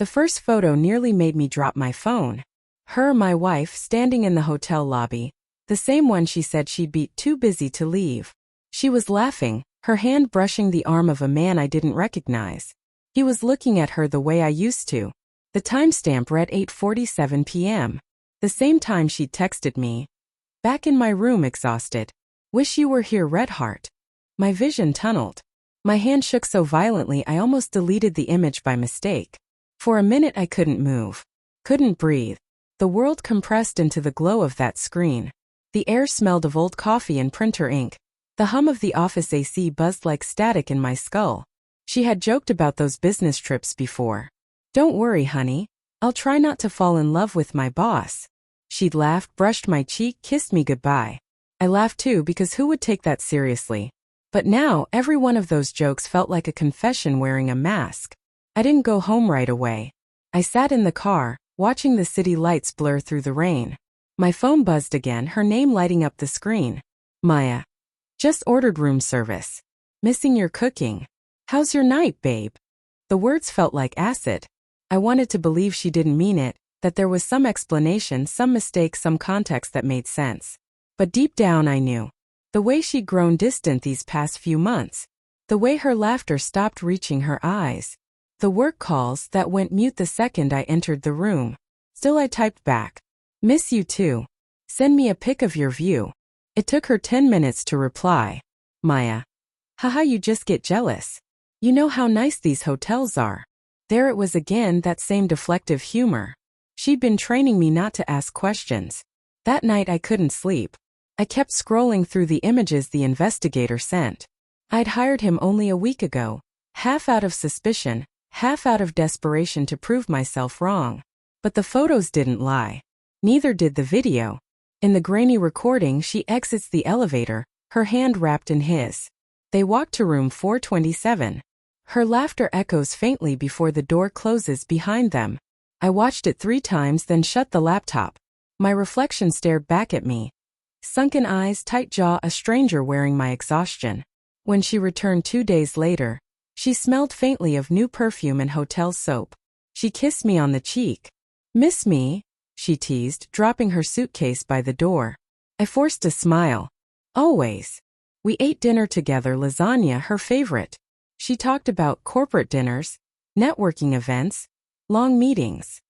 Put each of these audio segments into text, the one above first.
The first photo nearly made me drop my phone. Her, my wife, standing in the hotel lobby, the same one she said she'd be too busy to leave. She was laughing, her hand brushing the arm of a man I didn't recognize. He was looking at her the way I used to. The timestamp read 8:47 p.m. The same time she'd texted me. Back in my room, exhausted. Wish you were here, red heart. My vision tunneled. My hand shook so violently I almost deleted the image by mistake. For a minute I couldn't move. Couldn't breathe. The world compressed into the glow of that screen. The air smelled of old coffee and printer ink. The hum of the office AC buzzed like static in my skull. She had joked about those business trips before. Don't worry, honey. I'll try not to fall in love with my boss. She'd laughed, brushed my cheek, kissed me goodbye. I laughed too because who would take that seriously? But now, every one of those jokes felt like a confession wearing a mask. I didn't go home right away. I sat in the car, watching the city lights blur through the rain. My phone buzzed again, her name lighting up the screen. Maya. Just ordered room service. Missing your cooking. How's your night, babe? The words felt like acid. I wanted to believe she didn't mean it, that there was some explanation, some mistake, some context that made sense. But deep down I knew. The way she'd grown distant these past few months. The way her laughter stopped reaching her eyes. The work calls that went mute the second I entered the room. Still I typed back. Miss you too. Send me a pic of your view. It took her 10 minutes to reply. Maya. Haha, you just get jealous. You know how nice these hotels are. There it was again, that same deflective humor. She'd been training me not to ask questions. That night I couldn't sleep. I kept scrolling through the images the investigator sent. I'd hired him only a week ago, half out of suspicion, half out of desperation to prove myself wrong. But the photos didn't lie. Neither did the video. In the grainy recording, she exits the elevator, her hand wrapped in his. They walk to room 427. Her laughter echoes faintly before the door closes behind them. I watched it 3 times, then shut the laptop. My reflection stared back at me. Sunken eyes, tight jaw, a stranger wearing my exhaustion. When she returned 2 days later, she smelled faintly of new perfume and hotel soap. She kissed me on the cheek. Miss me? She teased, dropping her suitcase by the door. I forced a smile. Always. We ate dinner together, lasagna, her favorite. She talked about corporate dinners, networking events, long meetings.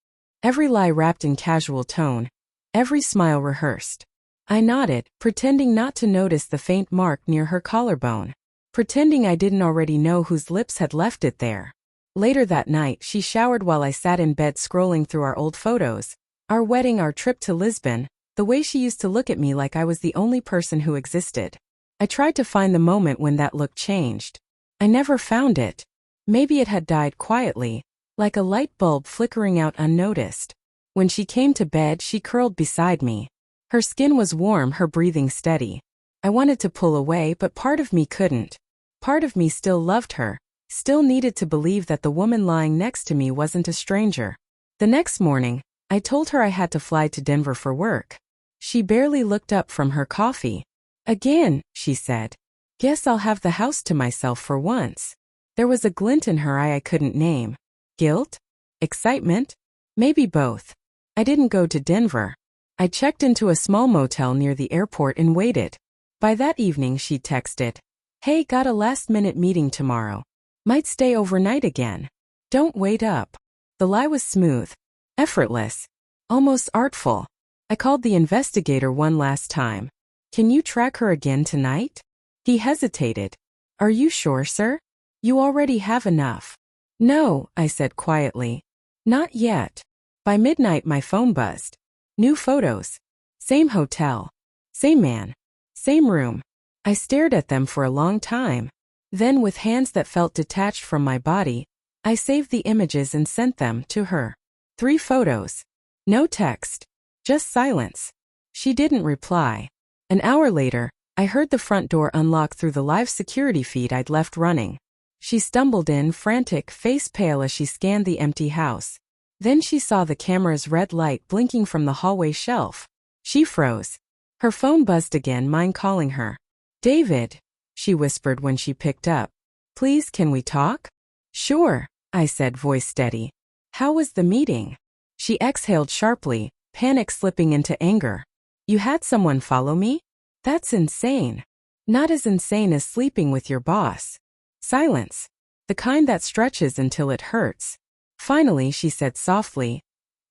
Every lie wrapped in casual tone, every smile rehearsed. I nodded, pretending not to notice the faint mark near her collarbone. Pretending I didn't already know whose lips had left it there. Later that night, she showered while I sat in bed scrolling through our old photos. Our wedding, our trip to Lisbon, the way she used to look at me like I was the only person who existed. I tried to find the moment when that look changed. I never found it. Maybe it had died quietly, like a light bulb flickering out unnoticed. When she came to bed, she curled beside me. Her skin was warm, her breathing steady. I wanted to pull away, but part of me couldn't. Part of me still loved her, still needed to believe that the woman lying next to me wasn't a stranger. The next morning, I told her I had to fly to Denver for work. She barely looked up from her coffee. Again, she said. Guess I'll have the house to myself for once. There was a glint in her eye I couldn't name. Guilt? Excitement? Maybe both. I didn't go to Denver. I checked into a small motel near the airport and waited. By that evening she texted. Hey, got a last-minute meeting tomorrow. Might stay overnight again. Don't wait up. The lie was smooth. Effortless. Almost artful. I called the investigator one last time. Can you track her again tonight? He hesitated. Are you sure, sir? You already have enough. No, I said quietly. Not yet. By midnight my phone buzzed. New photos. Same hotel. Same man. Same room. I stared at them for a long time. Then, with hands that felt detached from my body, I saved the images and sent them to her. 3 photos. No text. Just silence. She didn't reply. An hour later, I heard the front door unlock through the live security feed I'd left running. She stumbled in, frantic, face pale as she scanned the empty house. Then she saw the camera's red light blinking from the hallway shelf. She froze. Her phone buzzed again, mine calling her. David, she whispered when she picked up. Please, can we talk? Sure, I said, voice steady. How was the meeting? She exhaled sharply, panic slipping into anger. You had someone follow me? That's insane. Not as insane as sleeping with your boss. Silence. The kind that stretches until it hurts. Finally, she said softly,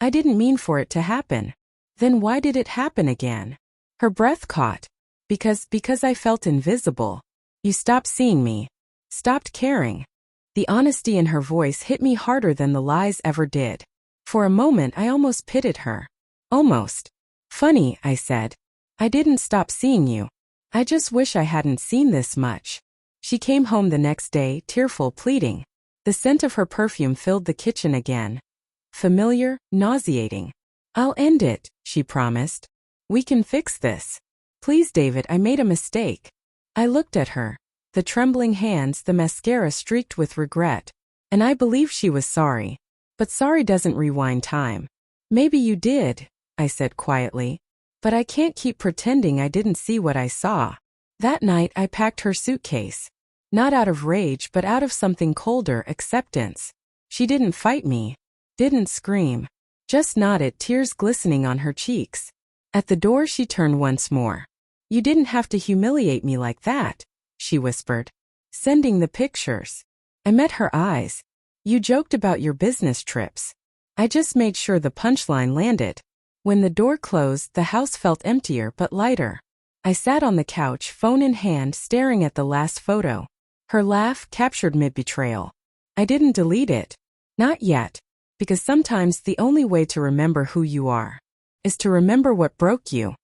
I didn't mean for it to happen. Then why did it happen again? Her breath caught. Because I felt invisible. You stopped seeing me. Stopped caring. The honesty in her voice hit me harder than the lies ever did. For a moment I almost pitied her. Almost. Funny, I said. I didn't stop seeing you. I just wish I hadn't seen this much. She came home the next day, tearful, pleading. The scent of her perfume filled the kitchen again. Familiar, nauseating. I'll end it, she promised. We can fix this. Please, David, I made a mistake. I looked at her. The trembling hands, the mascara streaked with regret. And I believed she was sorry. But sorry doesn't rewind time. Maybe you did, I said quietly. But I can't keep pretending I didn't see what I saw. That night I packed her suitcase. Not out of rage but out of something colder, acceptance. She didn't fight me. Didn't scream. Just nodded, tears glistening on her cheeks. At the door she turned once more. You didn't have to humiliate me like that, she whispered. Sending the pictures. I met her eyes. You joked about your business trips. I just made sure the punchline landed. When the door closed, the house felt emptier but lighter. I sat on the couch, phone in hand, staring at the last photo. Her laugh captured mid-betrayal. I didn't delete it. Not yet. Because sometimes the only way to remember who you are is to remember what broke you.